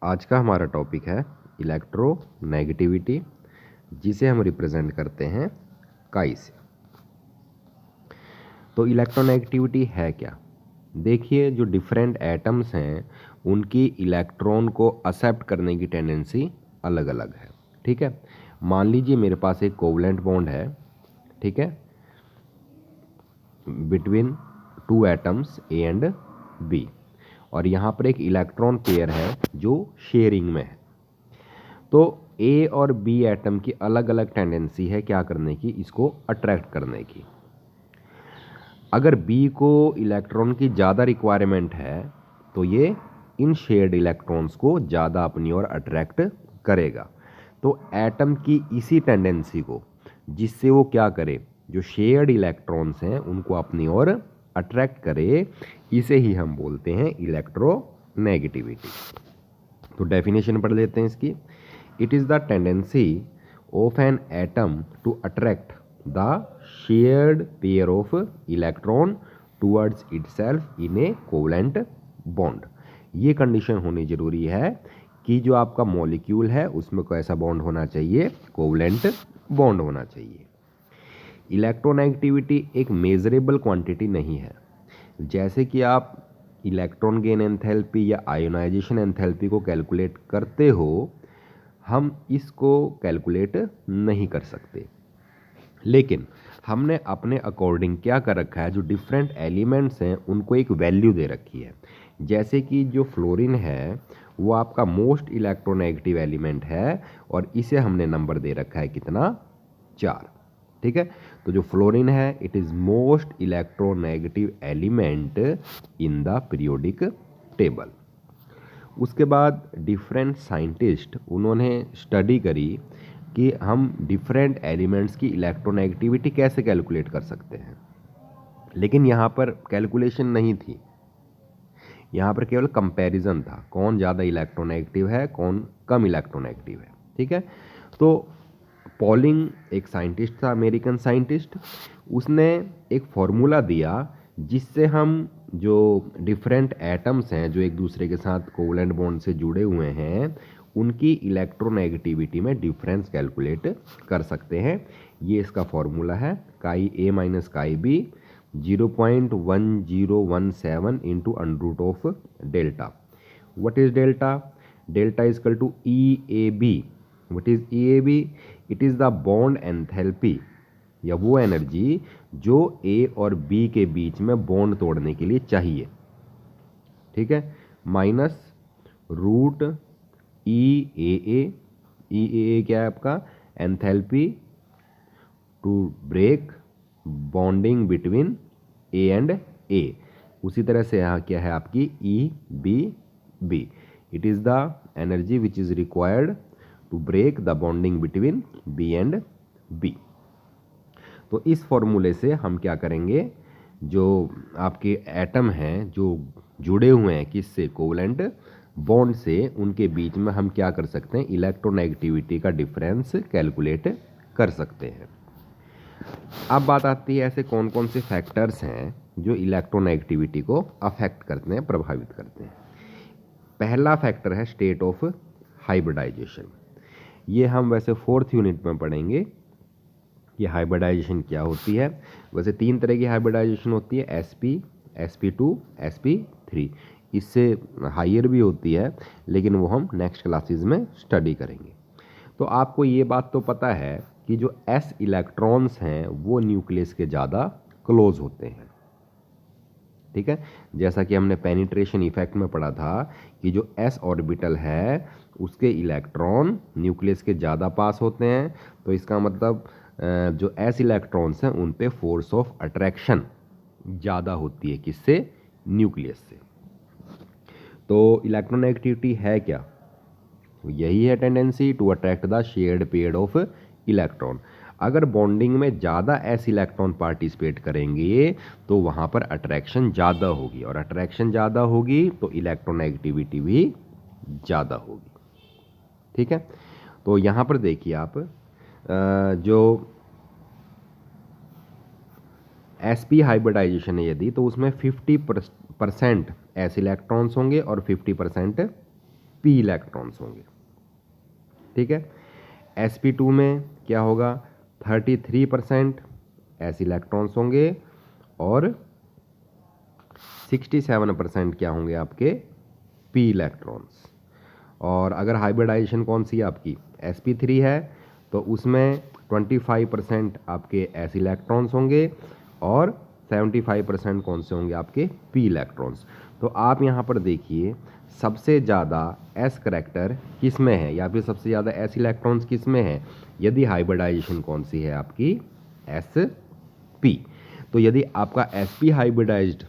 आज का हमारा टॉपिक है इलेक्ट्रोनेगेटिविटी, जिसे हम रिप्रेजेंट करते हैं काई से। तो इलेक्ट्रोनेगेटिविटी है क्या? देखिए, जो डिफरेंट एटम्स हैं उनकी इलेक्ट्रॉन को एक्सेप्ट करने की टेंडेंसी अलग अलग है। ठीक है, मान लीजिए मेरे पास एक कोवलेंट बॉन्ड है, ठीक है, between two atoms A and B, और यहाँ पर एक इलेक्ट्रॉन पेयर है जो शेयरिंग में है। तो ए और बी एटम की अलग अलग टेंडेंसी है क्या करने की, इसको अट्रैक्ट करने की। अगर बी को इलेक्ट्रॉन की ज़्यादा रिक्वायरमेंट है तो ये इन शेयर्ड इलेक्ट्रॉन्स को ज़्यादा अपनी ओर अट्रैक्ट करेगा। तो एटम की इसी टेंडेंसी को, जिससे वो क्या करे, जो शेयर्ड इलेक्ट्रॉन्स हैं उनको अपनी ओर अट्रैक्ट करे, इसे ही हम बोलते हैं इलेक्ट्रोनेगेटिविटी। तो डेफिनेशन पढ़ लेते हैं इसकी। It is the tendency of an atom to attract the shared pair of electron towards itself in a covalent bond। ये कंडीशन होनी जरूरी है कि जो आपका मॉलिक्यूल है उसमें कैसा बॉन्ड होना चाहिए, कोवलेंट बॉन्ड होना चाहिए। इलेक्ट्रोनेगेटिविटी एक मेजरेबल क्वांटिटी नहीं है। जैसे कि आप इलेक्ट्रॉन गेन एंथैल्पी या आयोनाइजेशन एंथैल्पी को कैलकुलेट करते हो, हम इसको कैलकुलेट नहीं कर सकते, लेकिन हमने अपने अकॉर्डिंग क्या कर रखा है, जो डिफरेंट एलिमेंट्स हैं उनको एक वैल्यू दे रखी है। जैसे कि जो फ्लोरीन है वो आपका मोस्ट इलेक्ट्रोनेगेटिव एलिमेंट है और इसे हमने नंबर दे रखा है कितना, 4। ठीक है, तो जो फ्लोरीन है it is most electronegative element in the periodic table. उसके बाद डिफरेंट साइंटिस्ट उन्होंने स्टडी करी कि हम डिफरेंट एलिमेंट्स की इलेक्ट्रोनेगेटिविटी कैसे कैलकुलेट कर सकते हैं, लेकिन यहाँ पर कैलकुलेशन नहीं थी, यहाँ पर केवल कंपैरिजन था, कौन ज़्यादा इलेक्ट्रोनेगेटिव है कौन कम इलेक्ट्रोनेगेटिव है। ठीक है, तो पॉलिंग एक साइंटिस्ट था, अमेरिकन साइंटिस्ट, उसने एक फॉर्मूला दिया जिससे हम जो डिफरेंट एटम्स हैं जो एक दूसरे के साथ कोवलेंट बॉन्ड से जुड़े हुए हैं उनकी इलेक्ट्रोनेगेटिविटी में डिफरेंस कैलकुलेट कर सकते हैं। ये इसका फॉर्मूला है chi A minus chi B 0.1017 into under root of delta. What is delta? Delta is equal to E A B. What is E A B? It is the bond enthalpy, या वो energy जो ए और B के बीच में bond तोड़ने के लिए चाहिए। ठीक है, माइनस रूट ई ए क्या है आपका, enthalpy to break bonding between A and A. उसी तरह से यहाँ क्या है आपकी E B. It is the energy which is required to break the bonding between B and B. तो इस फॉर्मूले से हम क्या करेंगे, जो आपके एटम हैं जो जुड़े हुए हैं किससे, कोवलेंट बॉन्ड से, उनके बीच में हम क्या कर सकते हैं, इलेक्ट्रोनेगेटिविटी का डिफरेंस कैलकुलेट कर सकते हैं। अब बात आती है ऐसे कौन कौन से फैक्टर्स हैं जो इलेक्ट्रोनेगेटिविटी को अफेक्ट करते हैं, प्रभावित करते हैं। पहला फैक्टर है स्टेट ऑफ हाइब्रिडाइजेशन। ये हम वैसे 4th यूनिट में पढ़ेंगे कि हाइब्रिडाइजेशन क्या होती है। वैसे 3 तरह की हाइब्रिडाइजेशन होती है, sp, sp2, sp3। इससे हायर भी होती है लेकिन वो हम नेक्स्ट क्लासेस में स्टडी करेंगे। तो आपको ये बात तो पता है कि जो s इलेक्ट्रॉन्स हैं वो न्यूक्लियस के ज़्यादा क्लोज होते हैं। ठीक है, जैसा कि हमने पेनिट्रेशन इफेक्ट में पढ़ा था कि जो s ऑर्बिटल है उसके इलेक्ट्रॉन न्यूक्लियस के ज़्यादा पास होते हैं। तो इसका मतलब जो s इलेक्ट्रॉन्स हैं उन पे फोर्स ऑफ अट्रैक्शन ज़्यादा होती है, किससे, न्यूक्लियस से। तो इलेक्ट्रोनेगेटिविटी है क्या? तो यही है tendency to attract the shared pair of electron. अगर बॉन्डिंग में ज़्यादा s इलेक्ट्रॉन पार्टिसिपेट करेंगे तो वहाँ पर अट्रैक्शन ज़्यादा होगी, और अट्रैक्शन ज़्यादा होगी तो इलेक्ट्रोनेगेटिविटी भी ज़्यादा होगी। ठीक है, तो यहाँ पर देखिए आप जो sp हाइब्रिडाइजेशन है यदि, तो उसमें 50% s इलेक्ट्रॉन्स होंगे और 50% p इलेक्ट्रॉन्स होंगे। ठीक है, sp2 में क्या होगा, 33% s इलेक्ट्रॉन्स होंगे और 67% क्या होंगे आपके p इलेक्ट्रॉन्स। और अगर हाइब्रिडाइजेशन कौन सी है आपकी, sp3 है, तो उसमें 25% आपके s इलेक्ट्रॉन्स होंगे और 75% कौन से होंगे आपके p इलेक्ट्रॉन्स। तो आप यहाँ पर देखिए सबसे ज़्यादा s करेक्टर किस में है या फिर सबसे ज़्यादा s इलेक्ट्रॉन्स किस में है, यदि हाइब्रिडाइजेशन कौन सी है आपकी sp। तो यदि आपका sp हाइब्रिडाइज्ड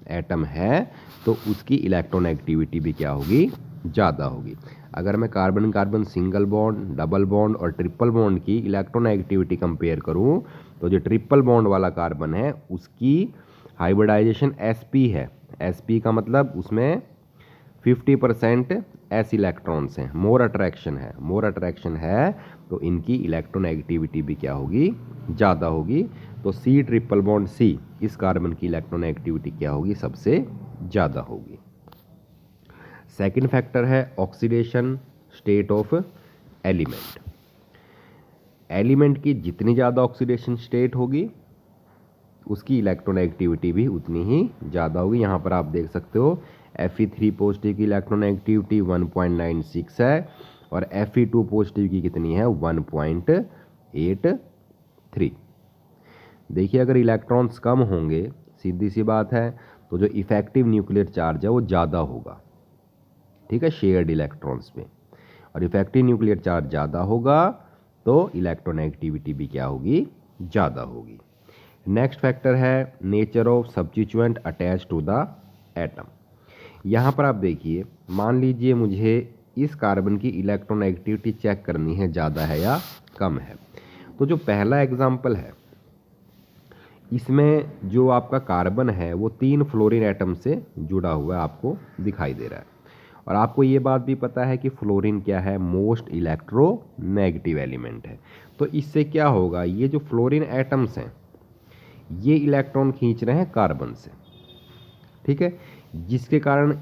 एटम है तो उसकी इलेक्ट्रॉन एक्टिविटी भी क्या होगी, ज़्यादा होगी। अगर मैं carbon carbon single bond, double bond और ट्रिपल बॉन्ड की इलेक्ट्रॉन एक्टिविटी कंपेयर करूं तो जो ट्रिपल बॉन्ड वाला कार्बन है उसकी हाइब्रिडाइजेशन sp है। sp का मतलब उसमें 50% s इलेक्ट्रॉन्स हैं, मोर अट्रैक्शन है तो इनकी इलेक्ट्रॉन एक्टिविटी भी क्या होगी, ज़्यादा होगी। तो C ट्रिपल बॉन्ड C इस कार्बन की इलेक्ट्रॉन एक्टिविटी क्या होगी, सबसे ज़्यादा होगी। सेकंड फैक्टर है oxidation state of element. Element की जितनी ज़्यादा ऑक्सीडेशन स्टेट होगी उसकी इलेक्ट्रॉन एक्टिविटी भी उतनी ही ज़्यादा होगी। यहाँ पर आप देख सकते हो Fe3 पॉजिटिव की इलेक्ट्रॉन एक्टिविटी 1.96 है और Fe2 पॉजिटिव की कितनी है, 1.83। देखिए अगर इलेक्ट्रॉन्स कम होंगे, सीधी सी बात है, तो जो इफेक्टिव न्यूक्लियर चार्ज है वो ज़्यादा होगा। ठीक है, शेयर्ड इलेक्ट्रॉन्स में, और इफेक्टिव न्यूक्लियर चार्ज ज़्यादा होगा तो इलेक्ट्रॉन एक्टिविटी भी क्या होगी, ज़्यादा होगी। नेक्स्ट फैक्टर है nature of substituent attach to the atom. यहाँ पर आप देखिए, मान लीजिए मुझे इस कार्बन की इलेक्ट्रॉन एक्टिविटी चेक करनी है ज़्यादा है या कम है। तो जो पहला एग्जाम्पल है इसमें जो आपका कार्बन है वो 3 फ्लोरीन एटम से जुड़ा हुआ है, आपको दिखाई दे रहा है। और आपको ये बात भी पता है कि फ्लोरीन क्या है, मोस्ट इलेक्ट्रोनेगेटिव एलिमेंट है। तो इससे क्या होगा, ये जो फ्लोरीन एटम्स हैं ये इलेक्ट्रॉन खींच रहे हैं कार्बन से। ठीक है, जिसके कारण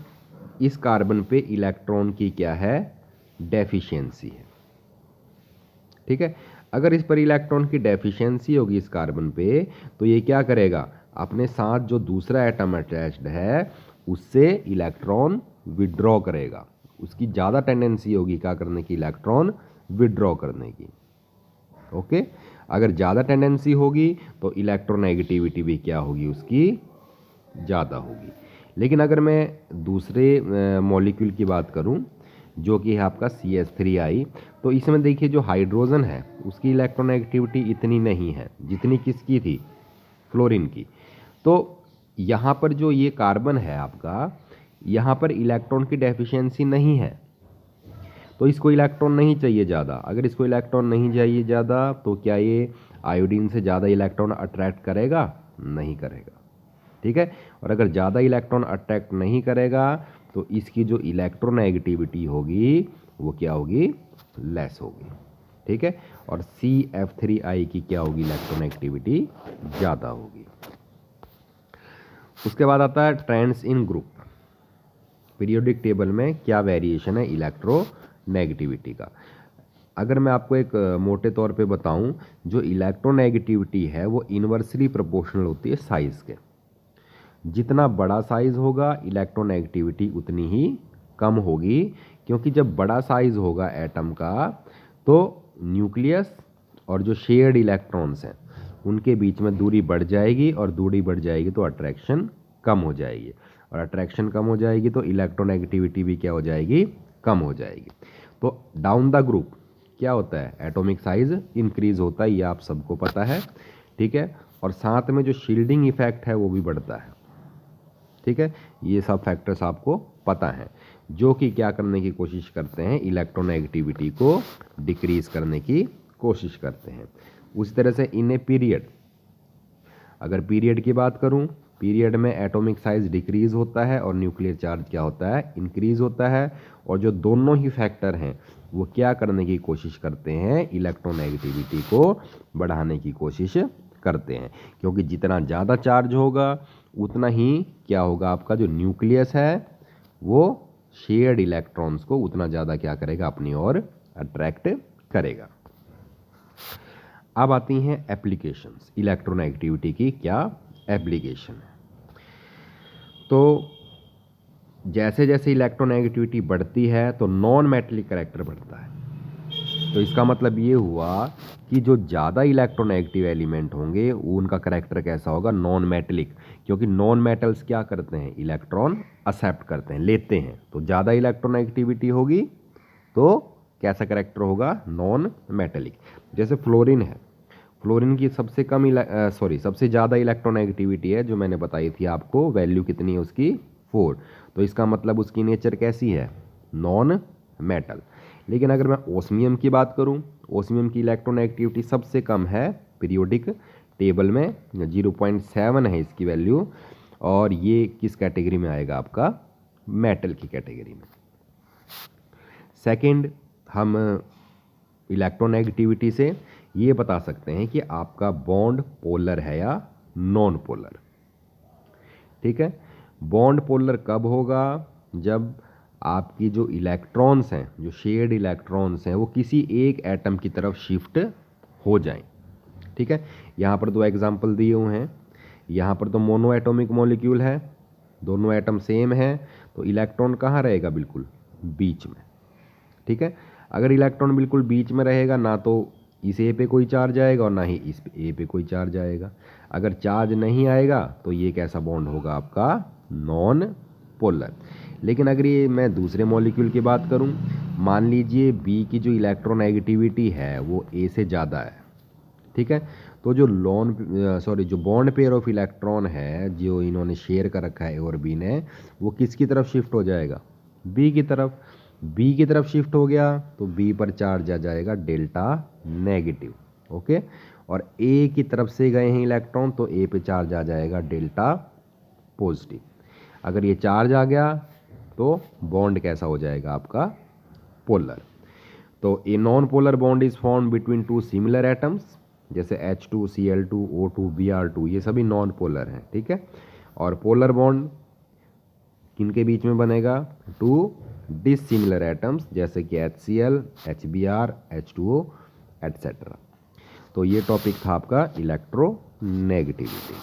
इस कार्बन पे इलेक्ट्रॉन की क्या है, डेफिशिएंसी है। ठीक है, अगर इस पर इलेक्ट्रॉन की डेफिशिएंसी होगी इस कार्बन पे, तो ये क्या करेगा, अपने साथ जो दूसरा एटम अटैच्ड है उससे इलेक्ट्रॉन विड्रॉ करेगा। उसकी ज़्यादा टेंडेंसी होगी क्या करने की, इलेक्ट्रॉन विड्रॉ करने की। ओके, अगर ज़्यादा टेंडेंसी होगी तो इलेक्ट्रोनेगेटिविटी भी क्या होगी, उसकी ज़्यादा होगी। लेकिन अगर मैं दूसरे मॉलिक्यूल की बात करूं जो कि है आपका CH3I, तो इसमें देखिए जो हाइड्रोजन है उसकी इलेक्ट्रोनेगेटिविटी इतनी नहीं है जितनी किसकी थी, फ्लोरीन की। तो यहाँ पर जो ये कार्बन है आपका, यहाँ पर इलेक्ट्रॉन की डेफिशिएंसी नहीं है तो इसको इलेक्ट्रॉन नहीं चाहिए ज़्यादा। अगर इसको इलेक्ट्रॉन नहीं चाहिए ज़्यादा तो क्या ये आयोडीन से ज़्यादा इलेक्ट्रॉन अट्रैक्ट करेगा, नहीं करेगा। ठीक है, और अगर ज़्यादा इलेक्ट्रॉन अट्रैक्ट नहीं करेगा तो इसकी जो इलेक्ट्रोनेगेटिविटी होगी वो क्या होगी, लेस होगी। ठीक है, और CF3I की क्या होगी, इलेक्ट्रोनेगेटिविटी ज़्यादा होगी। उसके बाद आता है trends in group. Periodic table में क्या वेरिएशन है इलेक्ट्रोनेगेटिविटी का। अगर मैं आपको एक मोटे तौर पे बताऊं, जो इलेक्ट्रोनेगेटिविटी है वो इन्वर्सली प्रोपोर्शनल होती है साइज़ के। जितना बड़ा साइज़ होगा इलेक्ट्रोनेगेटिविटी उतनी ही कम होगी, क्योंकि जब बड़ा साइज़ होगा एटम का तो न्यूक्लियस और जो शेयर्ड इलेक्ट्रॉन्स हैं उनके बीच में दूरी बढ़ जाएगी, और दूरी बढ़ जाएगी तो अट्रैक्शन कम हो जाएगी, और अट्रैक्शन कम हो जाएगी तो इलेक्ट्रोनेगेटिविटी भी क्या हो जाएगी, कम हो जाएगी। तो डाउन द ग्रुप क्या होता है, एटॉमिक साइज इंक्रीज होता है, ये आप सबको पता है। ठीक है, और साथ में जो शील्डिंग इफेक्ट है वो भी बढ़ता है। ठीक है, ये सब फैक्टर्स आपको पता है जो कि क्या करने की कोशिश करते हैं, इलेक्ट्रोनेगेटिविटी को डिक्रीज करने की कोशिश करते हैं। उसी तरह से इन ए पीरियड, अगर पीरियड की बात करूं, पीरियड में एटॉमिक साइज डिक्रीज होता है और न्यूक्लियर चार्ज क्या होता है, इंक्रीज होता है। और जो दोनों ही फैक्टर हैं वो क्या करने की कोशिश करते हैं, इलेक्ट्रोनेगेटिविटी को बढ़ाने की कोशिश करते हैं। क्योंकि जितना ज़्यादा चार्ज होगा उतना ही क्या होगा, आपका जो न्यूक्लियस है वो शेयर्ड इलेक्ट्रॉन्स को उतना ज़्यादा क्या करेगा, अपनी ओर अट्रैक्ट करेगा। अब आती हैं एप्लीकेशंस। इलेक्ट्रोनेगेटिविटी की क्या एप्लीकेशन है? तो जैसे जैसे इलेक्ट्रोनेगेटिविटी बढ़ती है तो नॉन मेटेलिक करेक्टर बढ़ता है। तो इसका मतलब ये हुआ कि जो ज़्यादा इलेक्ट्रोनेगेटिव एलिमेंट होंगे उनका करेक्टर कैसा होगा, नॉन मेटेलिक, क्योंकि नॉन मेटल्स क्या करते हैं, इलेक्ट्रॉन एक्सेप्ट करते हैं, लेते हैं। तो ज़्यादा इलेक्ट्रोनेगेटिविटी होगी तो कैसा करेक्टर होगा, नॉन मेटेलिक। जैसे फ्लोरीन है, फ्लोरीन की सबसे ज़्यादा इलेक्ट्रोनेगेटिविटी है जो मैंने बताई थी आपको, वैल्यू कितनी है उसकी, 4। तो इसका मतलब उसकी नेचर कैसी है, नॉन मेटल। लेकिन अगर मैं ओस्मियम की बात करूं, ओस्मियम की इलेक्ट्रोनेगेटिविटी सबसे कम है पीरियोडिक टेबल में, 0.7 है इसकी वैल्यू, और ये किस कैटेगरी में आएगा, आपका मेटल की कैटेगरी में। सेकंड, हम इलेक्ट्रोनेगेटिविटी से ये बता सकते हैं कि आपका बॉन्ड पोलर है या नॉन पोलर। ठीक है, बॉन्ड पोलर कब होगा, जब आपकी जो इलेक्ट्रॉन्स हैं, जो शेयर्ड इलेक्ट्रॉन्स हैं, वो किसी एक एटम की तरफ शिफ्ट हो जाएं। ठीक है, यहाँ पर 2 एग्जाम्पल दिए हुए हैं। यहाँ पर तो मोनो एटॉमिक मॉलिक्यूल है, दोनों एटम सेम है, तो इलेक्ट्रॉन कहाँ रहेगा, बिल्कुल बीच में। ठीक है, अगर इलेक्ट्रॉन बिल्कुल बीच में रहेगा, ना तो इस ए पे कोई चार्ज आएगा और ना ही इस ए पे कोई चार्ज आएगा। अगर चार्ज नहीं आएगा तो ये कैसा बॉन्ड होगा, आपका नॉन पोलर। लेकिन अगर ये मैं दूसरे मॉलिक्यूल की बात करूं, मान लीजिए बी की जो इलेक्ट्रोनेगेटिविटी है वो ए से ज़्यादा है। ठीक है, तो जो जो बॉन्ड पेयर ऑफ इलेक्ट्रॉन है जो इन्होंने शेयर कर रखा है और बी ने, वो किसकी तरफ शिफ्ट हो जाएगा, बी की तरफ। बी की तरफ शिफ्ट हो गया तो बी पर चार्ज आ जाएगा डेल्टा नेगेटिव। ओके, और ए की तरफ से गए हैं इलेक्ट्रॉन तो ए पे चार्ज आ जाएगा डेल्टा पॉजिटिव। अगर ये चार्ज आ गया तो बॉन्ड कैसा हो जाएगा, आपका पोलर। तो a non polar bond is form between 2 similar atoms, जैसे H2, Cl2, O2, Br2, ये सभी नॉन पोलर हैं। ठीक है, और पोलर बॉन्ड किनके बीच में बनेगा, 2 डिसिमिलर एटम्स, जैसे कि HCl, HBr, H2O एटसेट्रा। तो ये टॉपिक था आपका इलेक्ट्रोनेगेटिविटी।